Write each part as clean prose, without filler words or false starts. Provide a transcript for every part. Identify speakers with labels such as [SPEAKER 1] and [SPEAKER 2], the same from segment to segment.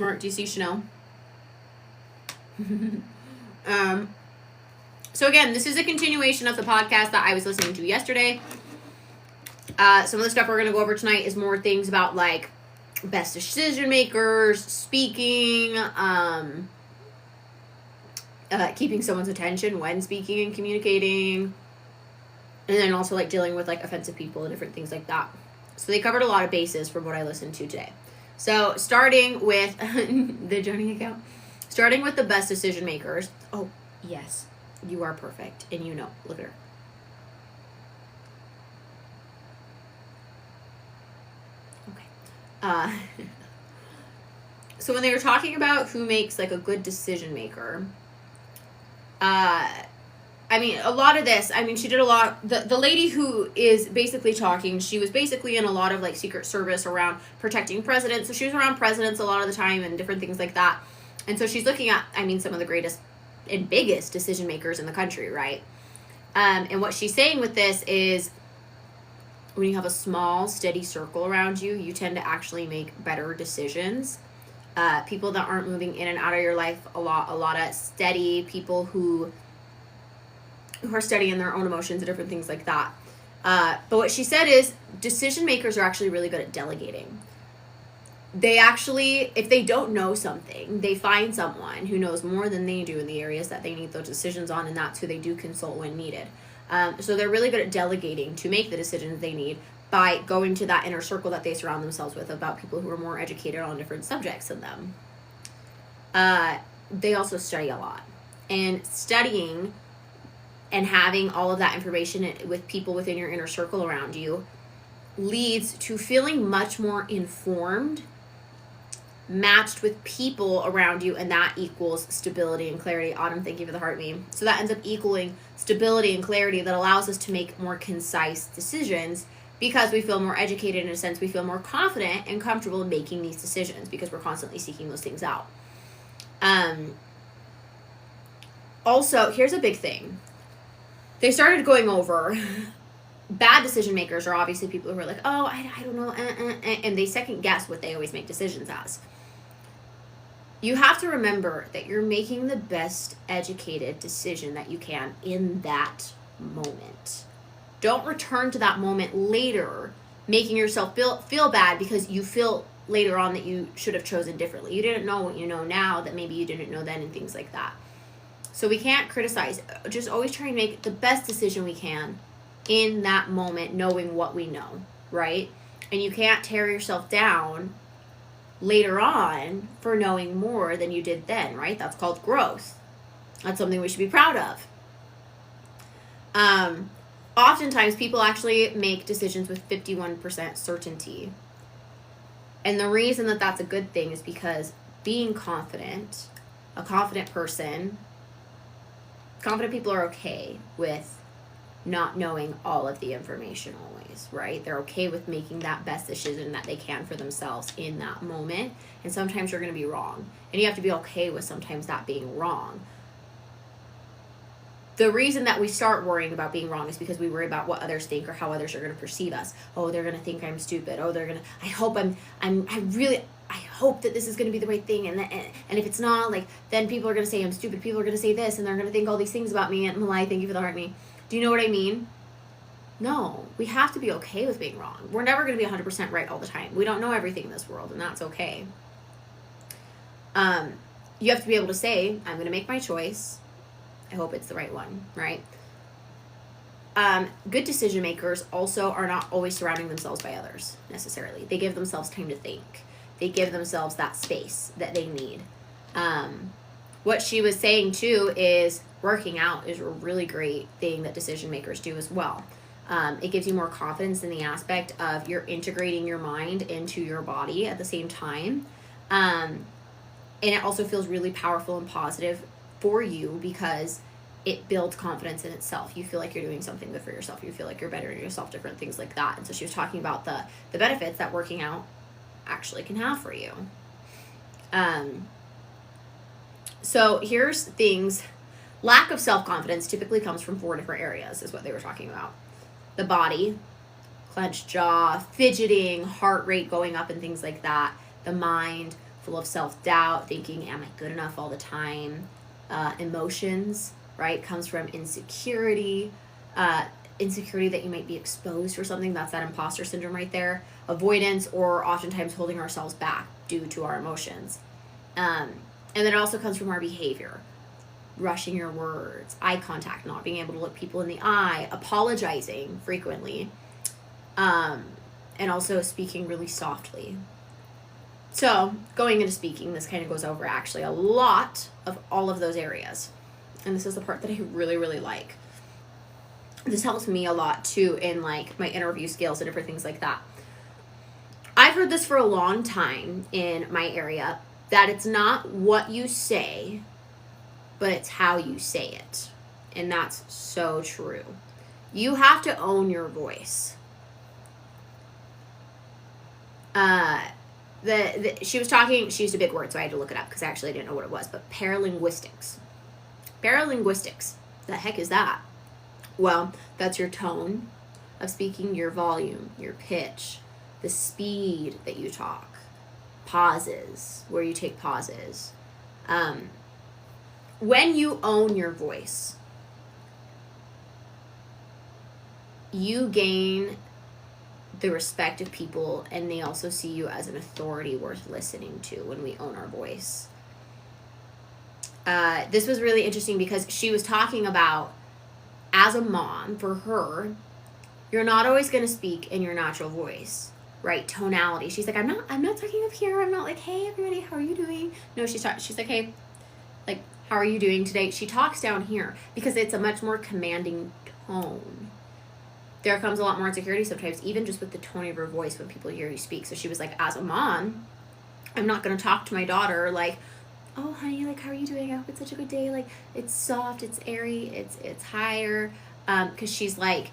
[SPEAKER 1] Do you see Chanel? So again, this is a continuation of the podcast that I was listening to yesterday. Some of the stuff we're going to go over tonight is more things about like best decision makers, speaking, keeping someone's attention when speaking and communicating, and then also like dealing with like offensive people and different things like that. So they covered a lot of bases from what I listened to today. So starting with the joining account, starting with the best decision makers. Oh, yes, you are perfect. And you know, look at her. Okay. So when they were talking about who makes like a good decision maker, I mean, a lot of this, I mean, she did a lot, the lady who is basically talking, she was basically in a lot of, like, Secret Service around protecting presidents, so she was around presidents a lot of the time and different things like that, and so she's looking at, I mean, some of the greatest and biggest decision makers in the country, right? And what she's saying with this is, when you have a small, steady circle around you, you tend to actually make better decisions. People that aren't moving in and out of your life a lot of steady people who are steady in their own emotions and different things like that. But what she said is decision makers are actually really good at delegating. They actually, if they don't know something, they find someone who knows more than they do in the areas that they need those decisions on, and that's who they do consult when needed. So they're really good at delegating to make the decisions they need by going to that inner circle that they surround themselves with about people who are more educated on different subjects than them. They also study a lot. And studying and having all of that information with people within your inner circle around you leads to feeling much more informed, matched with people around you, and that equals stability and clarity. Autumn, thank you for the heart meme. So that ends up equaling stability and clarity that allows us to make more concise decisions because we feel more educated. In a sense, we feel more confident and comfortable in making these decisions because we're constantly seeking those things out. Also, here's a big thing. They started going over bad decision makers are obviously people who are like, oh, I don't know, and they second guess what they always make decisions as. You have to remember that you're making the best educated decision that you can in that moment. Don't return to that moment later, making yourself feel bad because you feel later on that you should have chosen differently. You didn't know what you know now that maybe you didn't know then and things like that. So we can't criticize. Just always try and make the best decision we can in that moment, knowing what we know, right? And you can't tear yourself down later on for knowing more than you did then, right? That's called growth. That's something we should be proud of. Oftentimes, people actually make decisions with 51% certainty. And the reason that that's a good thing is because being confident, a confident person, confident people are okay with not knowing all of the information always, right? They're okay with making that best decision that they can for themselves in that moment. And sometimes you're going to be wrong. And you have to be okay with sometimes that being wrong. The reason that we start worrying about being wrong is because we worry about what others think or how others are going to perceive us. Oh, they're going to think I'm stupid. Oh, they're going to, I hope I hope that this is going to be the right thing. And if it's not, like, then people are going to say I'm stupid. People are going to say this, and they're going to think all these things about me. And Malai, thank you for the heart me. Do you know what I mean? No, we have to be okay with being wrong. We're never going to be 100% right all the time. We don't know everything in this world, and that's okay. You have to be able to say, I'm going to make my choice. I hope it's the right one, right? Good decision makers also are not always surrounding themselves by others, necessarily. They give themselves time to think. They give themselves that space that they need. What she was saying, too, is working out is a really great thing that decision makers do as well. It gives you more confidence in the aspect of you're integrating your mind into your body at the same time. And it also feels really powerful and positive for you because it builds confidence in itself. You feel like you're doing something good for yourself. You feel like you're bettering yourself, different things like that. And so she was talking about the benefits that working out actually can have for you. So here's things. Lack of self-confidence typically comes from 4 different areas, is what they were talking about. The body, clenched jaw, fidgeting, heart rate going up and things like that. The mind, full of self-doubt, thinking, am I good enough all the time? Emotions, right, comes from insecurity, insecurity that you might be exposed for something. That's that imposter syndrome right there. Avoidance, or oftentimes holding ourselves back due to our emotions. And then it also comes from our behavior. Rushing your words, eye contact, not being able to look people in the eye, apologizing frequently, and also speaking really softly. So going into speaking, this kind of goes over actually a lot of all of those areas. And this is the part that I really, really like. This helps me a lot too in like my interview skills and different things like that. I've heard this for a long time in my area, that it's not what you say, but it's how you say it. And that's so true. You have to own your voice. She was talking, she used a big word, so I had to look it up because actually I didn't know what it was, but paralinguistics. Paralinguistics. The heck is that? Well, that's your tone of speaking, your volume, your pitch, the speed that you talk, pauses, where you take pauses. When you own your voice, you gain the respect of people, and they also see you as an authority worth listening to when we own our voice. This was really interesting because she was talking about, as a mom, for her, you're not always going to speak in your natural voice, right? Tonality. She's like, I'm not talking up here. I'm not like, hey everybody, how are you doing? No, she's like, hey, like, how are you doing today? She talks down here because it's a much more commanding tone. There comes a lot more insecurity sometimes, even just with the tone of your voice when people hear you speak. So she was like, as a mom, I'm not going to talk to my daughter like, oh honey, like, how are you doing? I hope it's such a good day. Like, it's soft, it's airy, it's higher. Because she's like,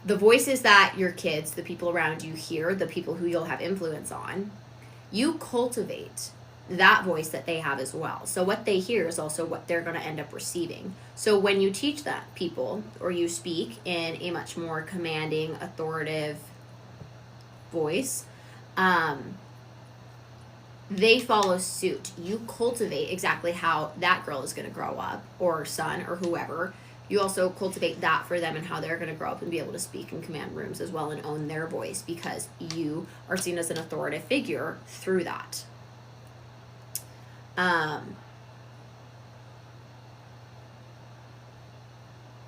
[SPEAKER 1] the voices that your kids, the people around you hear, the people who you'll have influence on, you cultivate that voice that they have as well. So what they hear is also what they're going to end up receiving. So when you teach that people, or you speak in a much more commanding, authoritative voice, they follow suit. You cultivate exactly how that girl is going to grow up, or son, or whoever. You also cultivate that for them and how they're going to grow up and be able to speak and command rooms as well and own their voice, because you are seen as an authoritative figure through that.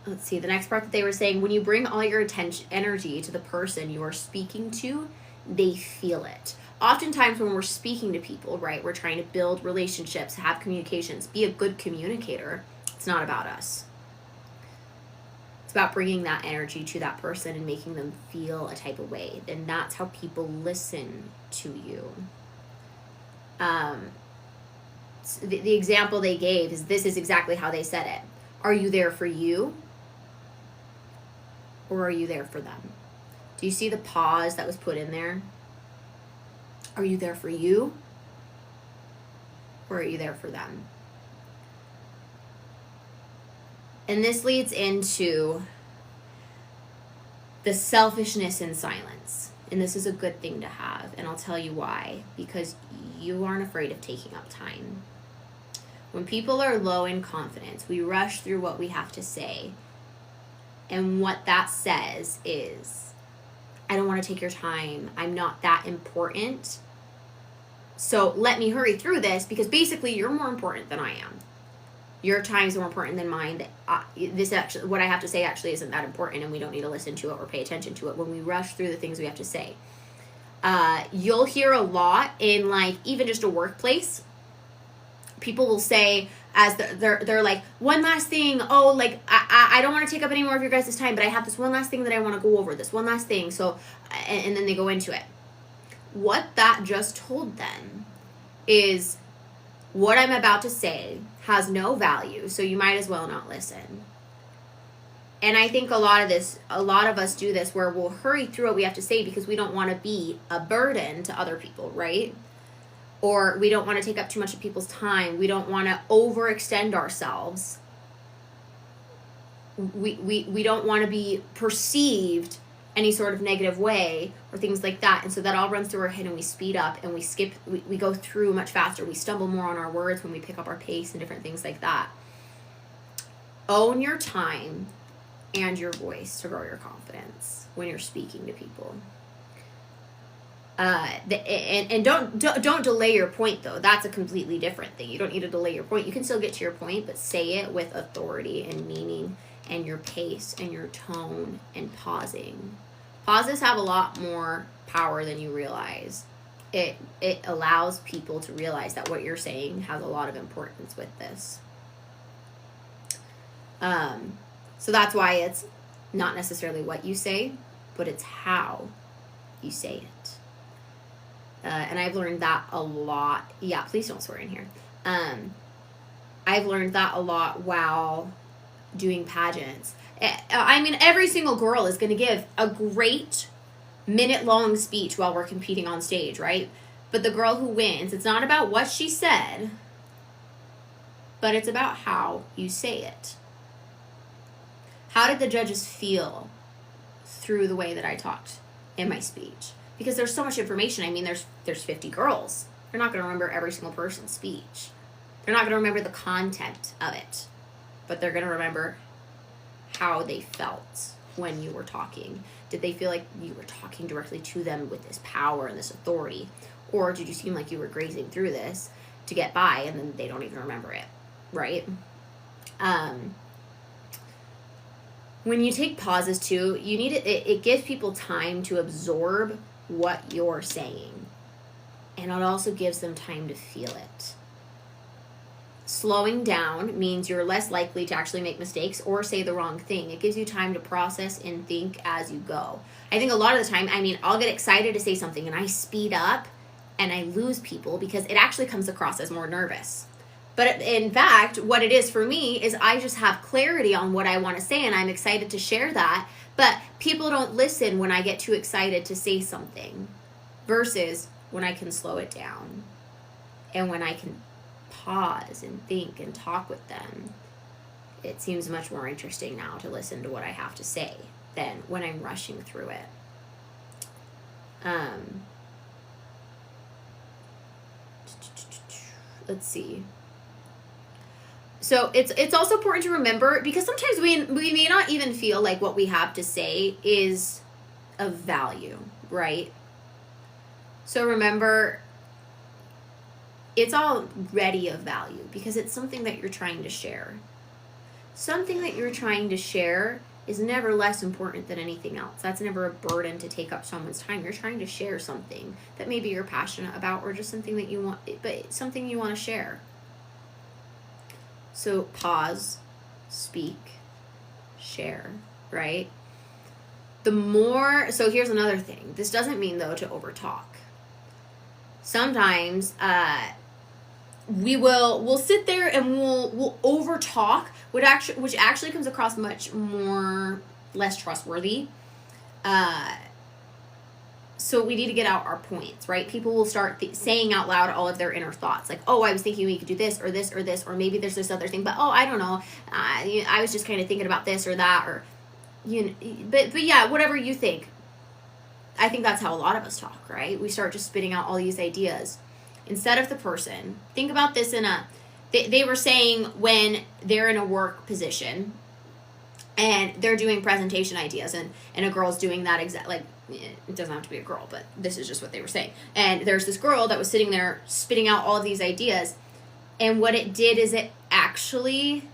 [SPEAKER 1] Let's see, the next part that they were saying, when you bring all your energy to the person you are speaking to, they feel it. Oftentimes when we're speaking to people, right, we're trying to build relationships, have communications, be a good communicator. It's not about us. It's about bringing that energy to that person and making them feel a type of way. And that's how people listen to you. The example they gave is, this is exactly how they said it. Are you there for you? Or are you there for them? Do you see the pause that was put in there? Are you there for you? Or are you there for them? And this leads into the selfishness in silence. And this is a good thing to have. And I'll tell you why. Because you aren't afraid of taking up time. When people are low in confidence, we rush through what we have to say. And what that says is, I don't want to take your time. I'm not that important. So let me hurry through this, because basically you're more important than I am. Your time is more important than mine. This actually, what I have to say actually isn't that important, and we don't need to listen to it or pay attention to it when we rush through the things we have to say. You'll hear a lot in, like, even just a workplace. People will say, as they're like, one last thing, oh, like, I don't want to take up any more of your guys' time, but I have this one last thing that I want to go over, this one last thing, so, and then they go into it. What that just told them is, what I'm about to say has no value, so you might as well not listen. And I think a lot of us do this, where we'll hurry through what we have to say because we don't want to be a burden to other people, right? Or we don't want to take up too much of people's time. We don't want to overextend ourselves. We don't want to be perceived any sort of negative way or things like that. And so that all runs through our head, and we speed up and we go through much faster. We stumble more on our words when we pick up our pace and different things like that. Own your time and your voice to grow your confidence when you're speaking to people. And don't delay your point, though. That's a completely different thing. You don't need to delay your point. You can still get to your point, but say it with authority and meaning, and your pace and your tone and pausing. Pauses have a lot more power than you realize. It allows people to realize that what you're saying has a lot of importance with this. So that's why it's not necessarily what you say, but it's how you say it. And I've learned that a lot. Yeah, please don't swear in here. I've learned that a lot while doing pageants. I mean, every single girl is going to give a great minute-long speech while we're competing on stage, right? But the girl who wins, it's not about what she said, but it's about how you say it. How did the judges feel through the way that I talked in my speech? Because there's so much information. I mean, there's 50 girls. They're not going to remember every single person's speech. They're not going to remember the content of it. But they're going to remember how they felt when you were talking. Did they feel like you were talking directly to them with this power and this authority? Or did you seem like you were grazing through this to get by, and then they don't even remember it, right? When you take pauses too, you need it gives people time to absorb what you're saying. And it also gives them time to feel it. Slowing down means you're less likely to actually make mistakes or say the wrong thing. It gives you time to process and think as you go. I think a lot of the time, I mean, I'll get excited to say something and I speed up and I lose people because it actually comes across as more nervous. But in fact, what it is for me is I just have clarity on what I want to say, and I'm excited to share that. But people don't listen when I get too excited to say something versus when I can slow it down and when I can pause and think and talk with them. It seems much more interesting now to listen to what I have to say than when I'm rushing through it. Let's see. So it's also important to remember, because sometimes we may not even feel like what we have to say is of value, right? So remember, it's already of value because it's something that you're trying to share. Something that you're trying to share is never less important than anything else. That's never a burden to take up someone's time. You're trying to share something that maybe you're passionate about, or just something that you want, but something you want to share. So pause, speak, share, right? So here's another thing. This doesn't mean, though, to overtalk. Sometimes we'll sit there and we'll overtalk, which actually comes across much more less trustworthy. So we need to get out our points, right? People will start saying out loud all of their inner thoughts, like, oh, I was thinking we could do this or this or this, or maybe there's this other thing, but oh, I don't know. I was just kind of thinking about this or that, or but yeah, whatever you think. I think that's how a lot of us talk, right? We start just spitting out all these ideas instead of the person. Think about this they were saying when they're in a work position and they're doing presentation ideas, and a girl's doing that it doesn't have to be a girl, but this is just what they were saying. And there's this girl that was sitting there spitting out all of these ideas, and what it did is it actually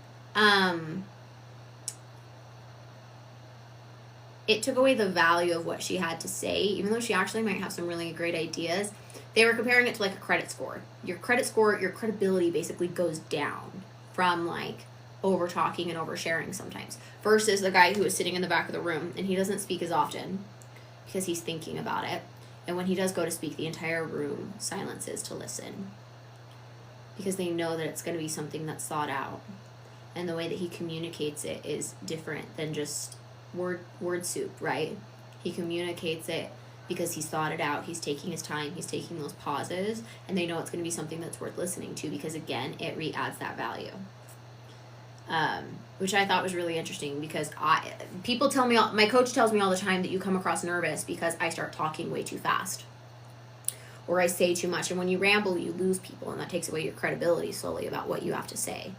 [SPEAKER 1] it took away the value of what she had to say, even though she actually might have some really great ideas. They were comparing it to like a credit score. Your credit score, your credibility basically goes down from like over talking and oversharing sometimes, versus the guy who is sitting in the back of the room and he doesn't speak as often because he's thinking about it. And when he does go to speak, the entire room silences to listen because they know that it's going to be something that's thought out. And the way that he communicates it is different than just word soup, right? He communicates it because he's thought it out. He's taking his time. He's taking those pauses, and they know it's going to be something that's worth listening to because, again, it re-adds that value. which I thought was really interesting because people tell me, my coach tells me all the time that you come across nervous because I start talking way too fast or I say too much. And when you ramble, you lose people, and that takes away your credibility slowly about what you have to say.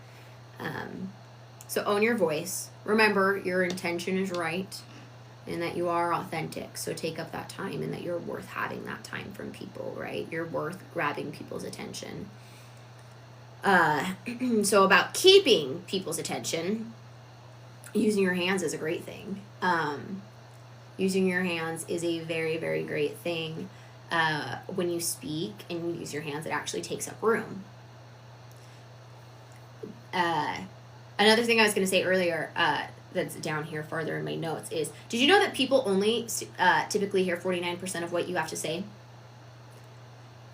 [SPEAKER 1] So own your voice. Remember, your intention is right and that you are authentic. So take up that time, and that you're worth having that time from people, right? You're worth grabbing people's attention. So about keeping people's attention, using your hands is a great thing. Using your hands is a very, very great thing. When you speak and you use your hands, it actually takes up room. Another thing I was going to say earlier, that's down here farther in my notes is, did you know that people only typically hear 49% of what you have to say?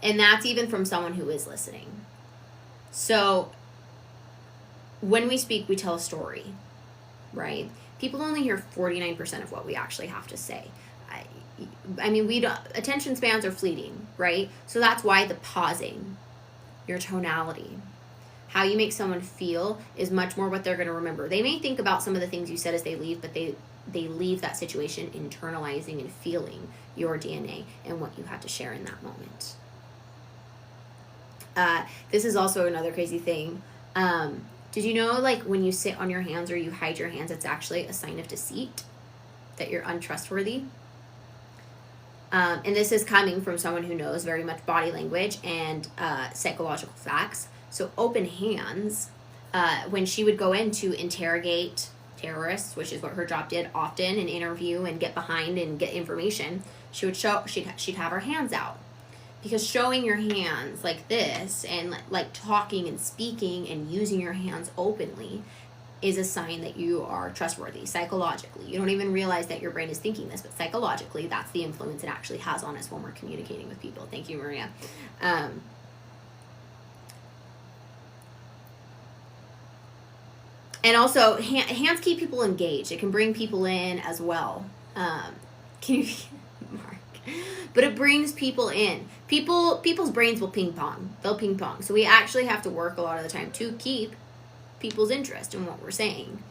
[SPEAKER 1] And that's even from someone who is listening. So when we speak, we tell a story, right? People only hear 49% of what we actually have to say. I mean, attention spans are fleeting, right? So that's why the pausing, your tonality, how you make someone feel is much more what they're going to remember. They may think about some of the things you said as they leave, but they leave that situation internalizing and feeling your DNA and what you had to share in that moment. This is also another crazy thing. Did you know, like, when you sit on your hands or you hide your hands, it's actually a sign of deceit, that you're untrustworthy? And this is coming from someone who knows very much body language and psychological facts. So open hands, when she would go in to interrogate terrorists, which is what her job did often, and interview and get behind and get information, she'd have her hands out. Because showing your hands like this and like talking and speaking and using your hands openly is a sign that you are trustworthy psychologically. You don't even realize that your brain is thinking this, but psychologically, that's the influence it actually has on us when we're communicating with people. Thank you, Maria. And also, hands keep people engaged. It can bring people in as well. Can you, Mark? But it brings people in. People's brains will ping pong. They'll ping pong. So we actually have to work a lot of the time to keep people's interest in what we're saying.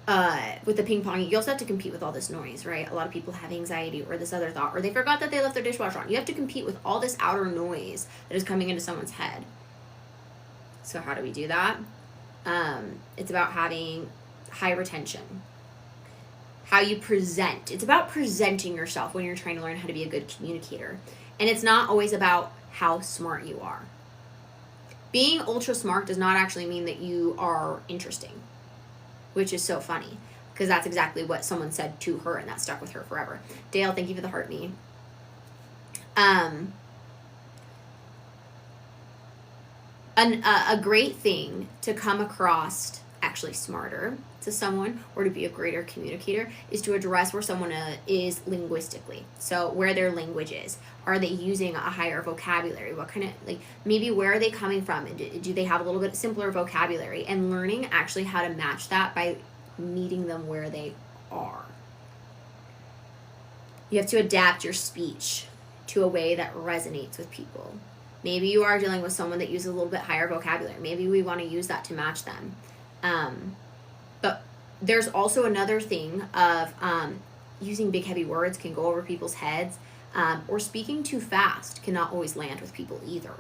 [SPEAKER 1] With the ping pong, you also have to compete with all this noise, right? A lot of people have anxiety or this other thought, or they forgot that they left their dishwasher on. You have to compete with all this outer noise that is coming into someone's head. So how do we do that? It's about having high retention. How you present. It's about presenting yourself when you're trying to learn how to be a good communicator. And it's not always about how smart you are. Being ultra smart does not actually mean that you are interesting, which is so funny, because that's exactly what someone said to her, and that stuck with her forever. Dale, thank you for the heart me. A great thing to come across actually smarter to someone or to be a greater communicator is to address where someone is linguistically. So where their language is. Are they using a higher vocabulary? What kind of, like, maybe where are they coming from? Do they have a little bit simpler vocabulary? And learning actually how to match that by meeting them where they are. You have to adapt your speech to a way that resonates with people. Maybe you are dealing with someone that uses a little bit higher vocabulary. Maybe we want to use that to match them. But there's also another thing of using big heavy words can go over people's heads, or speaking too fast cannot always land with people either.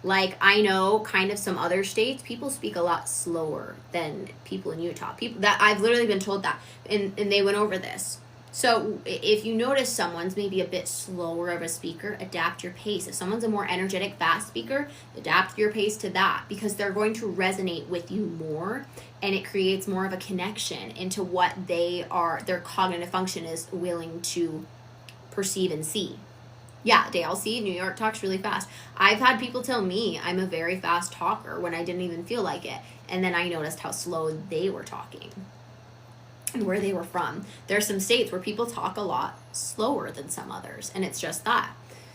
[SPEAKER 1] Like, I know kind of some other states, people speak a lot slower than people in Utah. People that I've literally been told that, and they went over this. So if you notice someone's maybe a bit slower of a speaker, adapt your pace. If someone's a more energetic, fast speaker, adapt your pace to that, because they're going to resonate with you more, and it creates more of a connection into what their cognitive function is willing to perceive and see. Yeah, Dale, see, New York talks really fast. I've had people tell me I'm a very fast talker when I didn't even feel like it, and then I noticed how slow they were talking and where they were from. There are some states where people talk a lot slower than some others, and it's just that.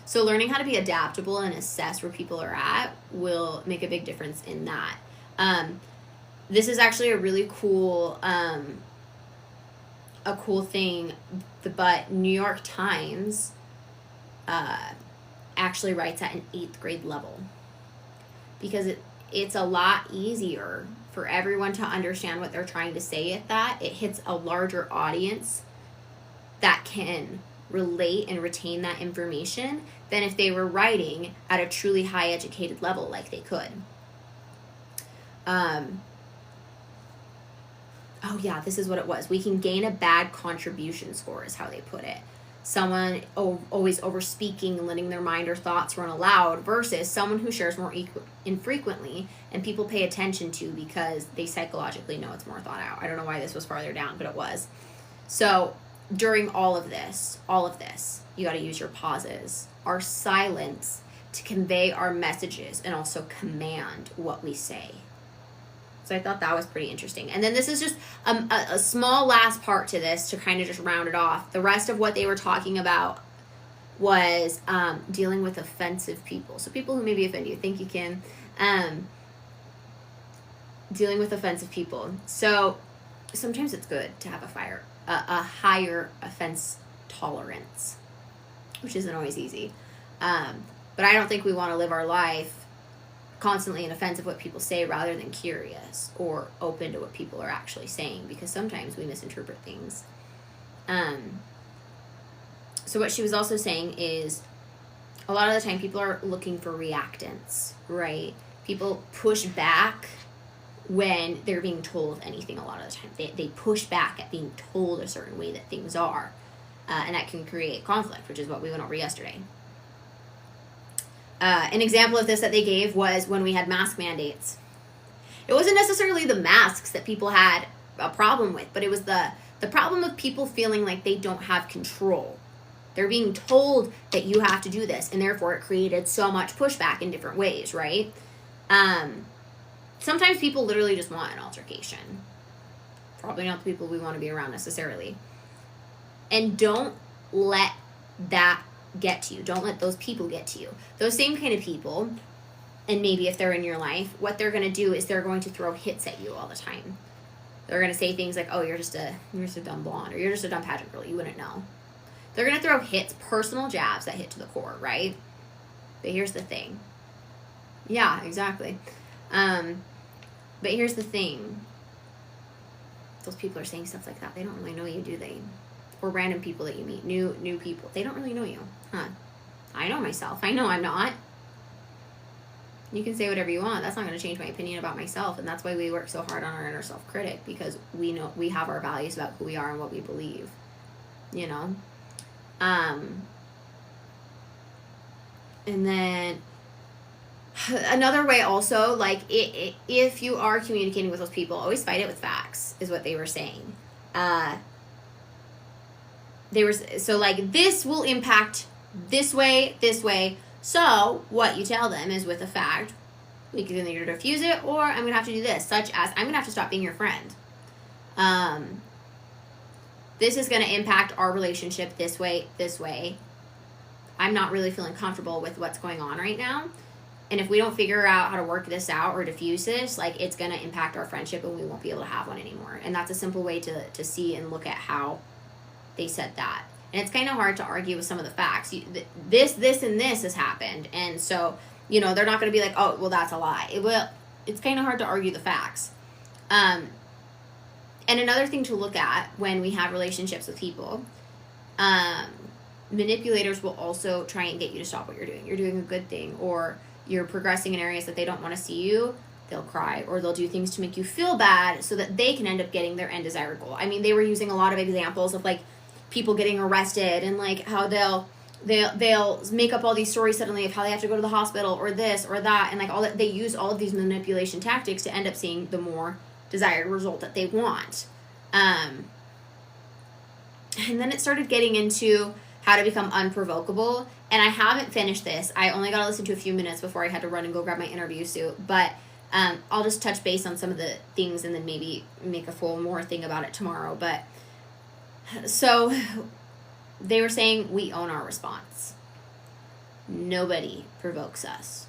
[SPEAKER 1] So learning how to be adaptable and assess where people are at will make a big difference in that. This is actually a really cool thing, but New York Times actually writes at an 8th grade level, because it's a lot easier for everyone to understand what they're trying to say at that. It hits a larger audience that can relate and retain that information than if they were writing at a truly high educated level like they could. Oh yeah, this is what it was. We can gain a bad contribution score is how they put it. Someone always over speaking and letting their mind or thoughts run aloud versus someone who shares more infrequently and people pay attention to because they psychologically know it's more thought out. I don't know why this was farther down, but it was. So during all of this, you got to use your pauses, our silence to convey our messages and also command what we say. So I thought that was pretty interesting. And then this is just a small last part to this to kind of just round it off. The rest of what they were talking about was dealing with offensive people. So people who maybe offend you. Thank you, Kim. Dealing with offensive people. So sometimes it's good to have a higher offense tolerance, which isn't always easy. But I don't think we want to live our life constantly in offense of what people say rather than curious or open to what people are actually saying, because sometimes we misinterpret things. So what she was also saying is a lot of the time people are looking for reactance, right? People push back when they're being told anything a lot of the time. They push back at being told a certain way that things are. And that can create conflict, which is what we went over yesterday. An example of this that they gave was when we had mask mandates. It wasn't necessarily the masks that people had a problem with, but it was the problem of people feeling like they don't have control. They're being told that you have to do this, and therefore it created so much pushback in different ways, right? Sometimes people literally just want an altercation. Probably not the people we want to be around necessarily. And don't let that get to you. Don't let those people get to you. Those same kind of people, and maybe if they're in your life, what they're going to do is they're going to throw hits at you all the time. They're going to say things like, oh, you're just a dumb blonde, or you're just a dumb pageant girl, you wouldn't know. They're going to throw hits, personal jabs that hit to the core, right? But here's the thing. Yeah, exactly. But here's the thing. Those people are saying stuff like that. They don't really know you, do they? Or random people that you meet, new people. They don't really know you. Huh. I know myself. I know I'm not. You can say whatever you want. That's not going to change my opinion about myself. And that's why we work so hard on our inner self-critic, because we know we have our values about who we are and what we believe. You know? And then another way also, like, if you are communicating with those people, always fight it with facts, is what they were saying. So like, this will impact this way. So what you tell them is with a fact, we can either diffuse it, or I'm going to have to do this, such as I'm going to have to stop being your friend. This is going to impact our relationship this way. I'm not really feeling comfortable with what's going on right now. And if we don't figure out how to work this out or diffuse this, like, it's going to impact our friendship and we won't be able to have one anymore. And that's a simple way to see and look at how they said that. And it's kind of hard to argue with some of the facts. This, and this has happened. And so, they're not going to be like, oh, well, that's a lie. It's kind of hard to argue the facts. And another thing to look at when we have relationships with people, manipulators will also try and get you to stop what you're doing. You're doing a good thing, or you're progressing in areas that they don't want to see you. They'll cry, or they'll do things to make you feel bad so that they can end up getting their end desired goal. I mean, they were using a lot of examples of, like, people getting arrested and, like, how they'll make up all these stories suddenly of how they have to go to the hospital or this or that, and, like, all that. They use all of these manipulation tactics to end up seeing the more desired result that they want. And then it started getting into how to become unprovocable, and I haven't finished this. I only got to listen to a few minutes before I had to run and go grab my interview suit, but I'll just touch base on some of the things and then maybe make a full more thing about it tomorrow. But so they were saying we own our response. Nobody provokes us.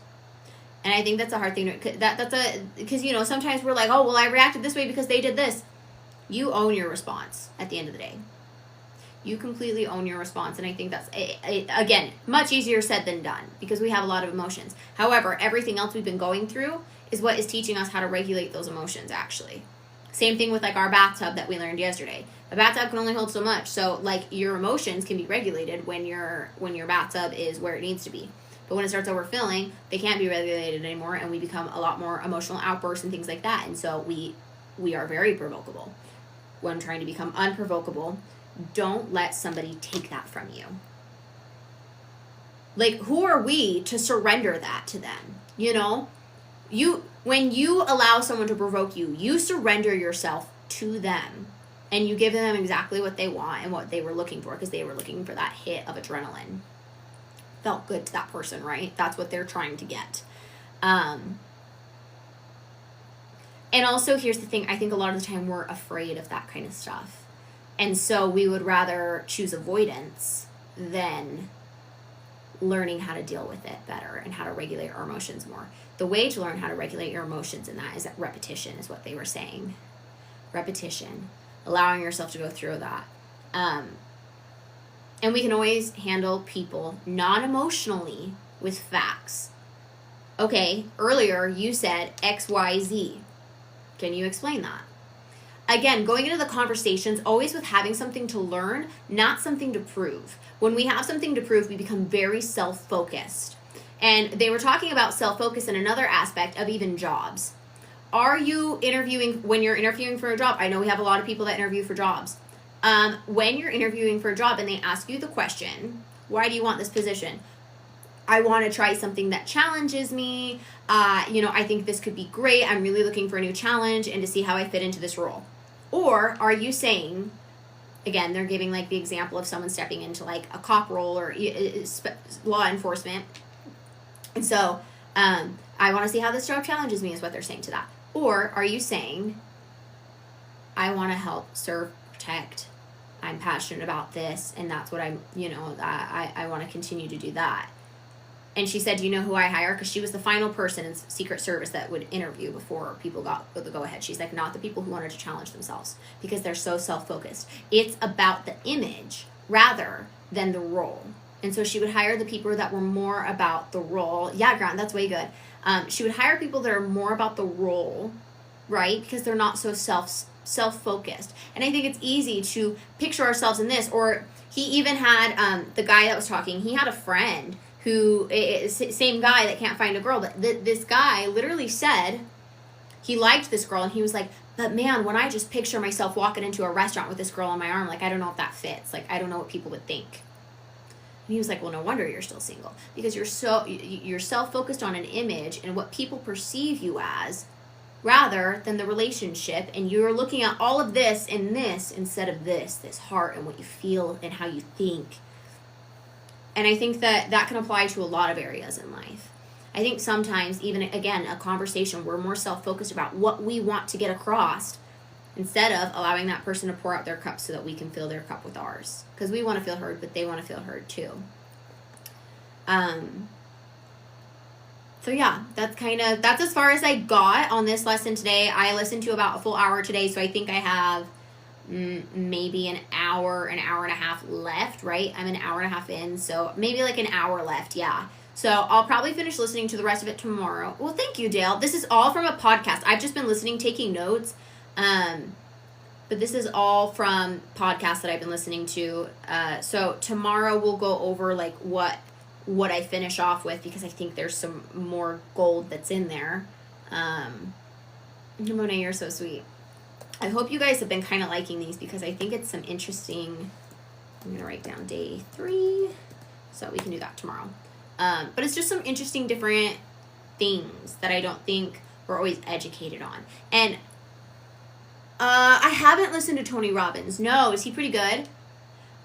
[SPEAKER 1] And I think that's a hard thing because sometimes we're like, oh, well, I reacted this way because they did this. You own your response at the end of the day. You completely own your response. And I think that's, again, much easier said than done, because we have a lot of emotions. However, everything else we've been going through is what is teaching us how to regulate those emotions, actually. Same thing with like our bathtub that we learned yesterday. A bathtub can only hold so much. So like your emotions can be regulated when your bathtub is where it needs to be. But when it starts overfilling, they can't be regulated anymore, and we become a lot more emotional outbursts and things like that. And so we are very provocable. When trying to become unprovocable, don't let somebody take that from you. Like, who are we to surrender that to them? You know? When you allow someone to provoke you, you surrender yourself to them. And you give them exactly what they want and what they were looking for, because they were looking for that hit of adrenaline. Felt good to that person, right? That's what they're trying to get. And also, here's the thing. I think a lot of the time we're afraid of that kind of stuff. And so we would rather choose avoidance than learning how to deal with it better and how to regulate our emotions more. The way to learn how to regulate your emotions in that is that repetition, is what they were saying. Repetition. Allowing yourself to go through that. And we can always handle people non-emotionally with facts. Okay, earlier you said XYZ. Can you explain that? Again, going into the conversations, always with having something to learn, not something to prove. When we have something to prove, we become very self-focused. And they were talking about self-focus in another aspect of even jobs. Are you interviewing, when you're interviewing for a job? I know we have a lot of people that interview for jobs. When you're interviewing for a job and they ask you the question, why do you want this position? I want to try something that challenges me. I think this could be great. I'm really looking for a new challenge and to see how I fit into this role. Or are you saying, again, they're giving like the example of someone stepping into like a cop role or law enforcement. And so I want to see how this job challenges me, is what they're saying to that. Or are you saying, I want to help, serve, protect. I'm passionate about this, and that's what I want to continue to do that. And she said, do you know who I hire? Because she was the final person in Secret Service that would interview before people got the go-ahead. She's like, not the people who wanted to challenge themselves, because they're so self-focused. It's about the image rather than the role. And so she would hire the people that were more about the role. Yeah, Grant, that's way good. She would hire people that are more about the role, right? Because they're not so self-focused. And I think it's easy to picture ourselves in this. Or he even had, the guy that was talking, he had a friend who is same guy that can't find a girl, but this guy literally said he liked this girl, and he was like, but man, when I just picture myself walking into a restaurant with this girl on my arm, like, I don't know if that fits. Like, I don't know what people would think. And he was like, well, no wonder you're still single, because you're self-focused on an image and what people perceive you as rather than the relationship, and you're looking at all of this and this instead of this heart and what you feel and how you think. And I think that can apply to a lot of areas in life. I think sometimes, even, again, a conversation, we're more self-focused about what we want to get across instead of allowing that person to pour out their cup so that we can fill their cup with ours. Because we want to feel heard, but they want to feel heard too. So yeah, that's as far as I got on this lesson today. I listened to about a full hour today, so I think I have maybe an hour and a half left, right? I'm an hour and a half in, so maybe like an hour left, yeah. So I'll probably finish listening to the rest of it tomorrow. Well, thank you, Dale. This is all from a podcast. I've just been listening, taking notes, but this is all from podcasts that I've been listening to. So tomorrow we'll go over like what I finish off with, because I think there's some more gold that's in there. Monet, you're so sweet. I hope you guys have been kind of liking these, because I think it's some interesting. I'm going to write down day 3, so we can do that tomorrow. But it's just some interesting different things that I don't think we're always educated on. And I haven't listened to Tony Robbins. No, is he pretty good?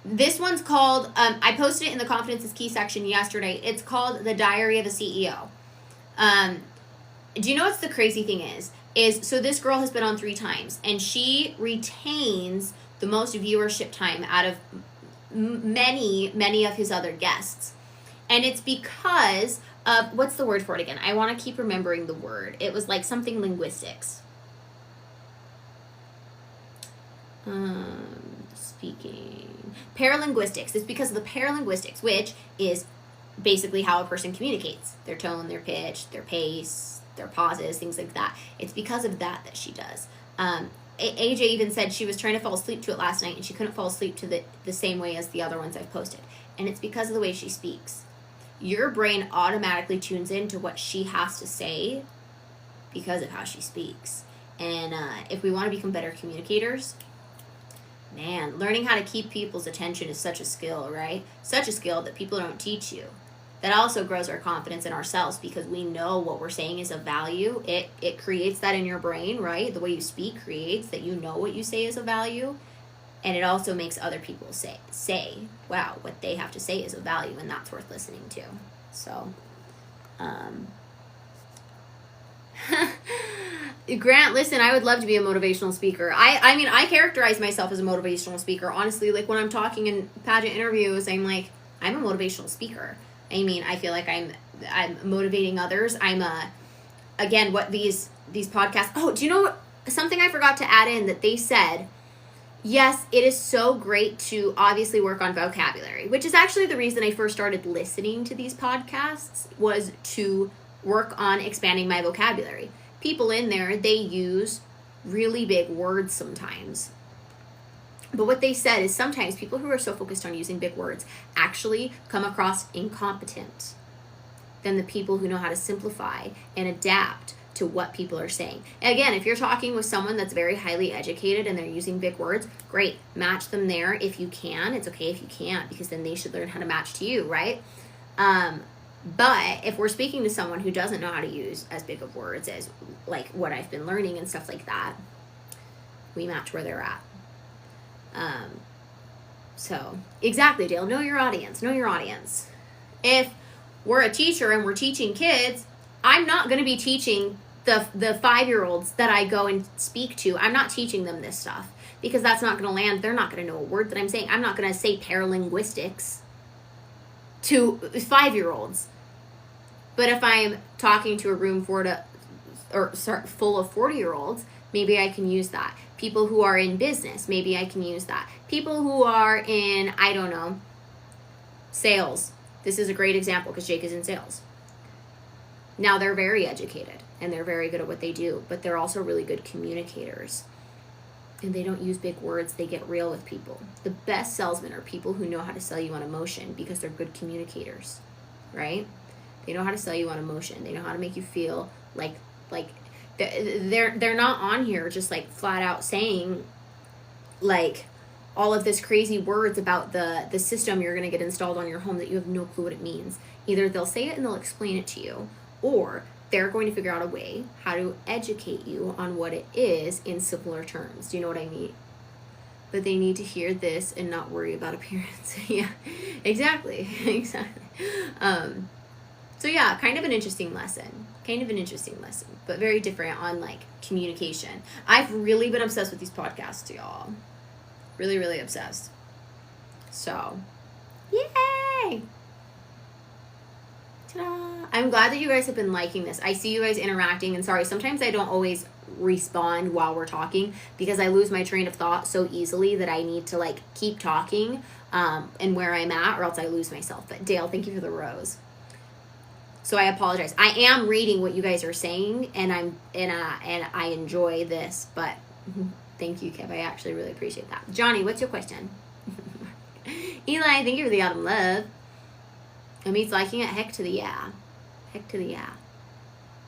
[SPEAKER 1] This one's called, I posted it in the Confidence is Key section yesterday. It's called The Diary of a CEO. Do you know what's the crazy thing is so this girl has been on 3 times, and she retains the most viewership time out of many of his other guests. And it's because of, what's the word for it again? I want to keep remembering the word. It was like something linguistics. Paralinguistics. It's because of the paralinguistics, which is basically how a person communicates. Their tone, their pitch, their pace, their pauses, things like that. It's because of that she does. AJ even said she was trying to fall asleep to it last night and she couldn't fall asleep to the same way as the other ones I've posted. And it's because of the way she speaks. Your brain automatically tunes into what she has to say because of how she speaks. And if we want to become better communicators, man, learning how to keep people's attention is such a skill, right? Such a skill that people don't teach you. That also grows our confidence in ourselves because we know what we're saying is of value. It creates that in your brain, right? The way you speak creates that you know what you say is of value. And it also makes other people say, wow, what they have to say is of value, and that's worth listening to. So, Grant, listen, I would love to be a motivational speaker. I mean, I characterize myself as a motivational speaker. Honestly, like when I'm talking in pageant interviews, I'm like, I'm a motivational speaker. I mean, I feel like I'm motivating others. Again, what these podcasts. Oh, do you know something I forgot to add in that they said? Yes, it is so great to obviously work on vocabulary, which is actually the reason I first started listening to these podcasts, was to work on expanding my vocabulary. People in there, they use really big words sometimes. But what they said is sometimes people who are so focused on using big words actually come across incompetent than the people who know how to simplify and adapt to what people are saying. Again, if you're talking with someone that's very highly educated and they're using big words, great, match them there if you can. It's okay if you can't, because then they should learn how to match to you, right? But if we're speaking to someone who doesn't know how to use as big of words as like what I've been learning and stuff like that, we match where they're at. So exactly, Dale, know your audience. If we're a teacher and we're teaching kids, I'm not going to be teaching the 5-year-olds that I go and speak to. I'm not teaching them this stuff because that's not going to land. They're not going to know a word that I'm saying. I'm not going to say paralinguistics to 5-year-olds. But if I'm talking to a room full of 40-year-olds, maybe I can use that. People who are in business, maybe I can use that. People who are in, I don't know, sales. This is a great example because Jake is in sales. Now they're very educated and they're very good at what they do, but they're also really good communicators. And they don't use big words. They get real with people. The best salesmen are people who know how to sell you on emotion because they're good communicators, right? They know how to sell you on emotion. They know how to make you feel like they're not on here just like flat out saying like all of this crazy words about the system you're going to get installed on your home that you have no clue what it means. Either they'll say it and they'll explain it to you, or they're going to figure out a way how to educate you on what it is in simpler terms. Do you know what I mean? But they need to hear this and not worry about appearance. Yeah, exactly. So yeah, kind of an interesting lesson, but very different on like communication. I've really been obsessed with these podcasts, y'all. Really, really obsessed. So, yay! Ta-da! I'm glad that you guys have been liking this. I see you guys interacting, and sorry, sometimes I don't always respond while we're talking because I lose my train of thought so easily that I need to like keep talking and where I'm at, or else I lose myself. But Dale, thank you for the rose. So I apologize. I am reading what you guys are saying, and I enjoy this, but thank you, Kev. I actually really appreciate that. Johnny, what's your question? Eli, thank you for the autumn love. It means liking it. Heck to the yeah.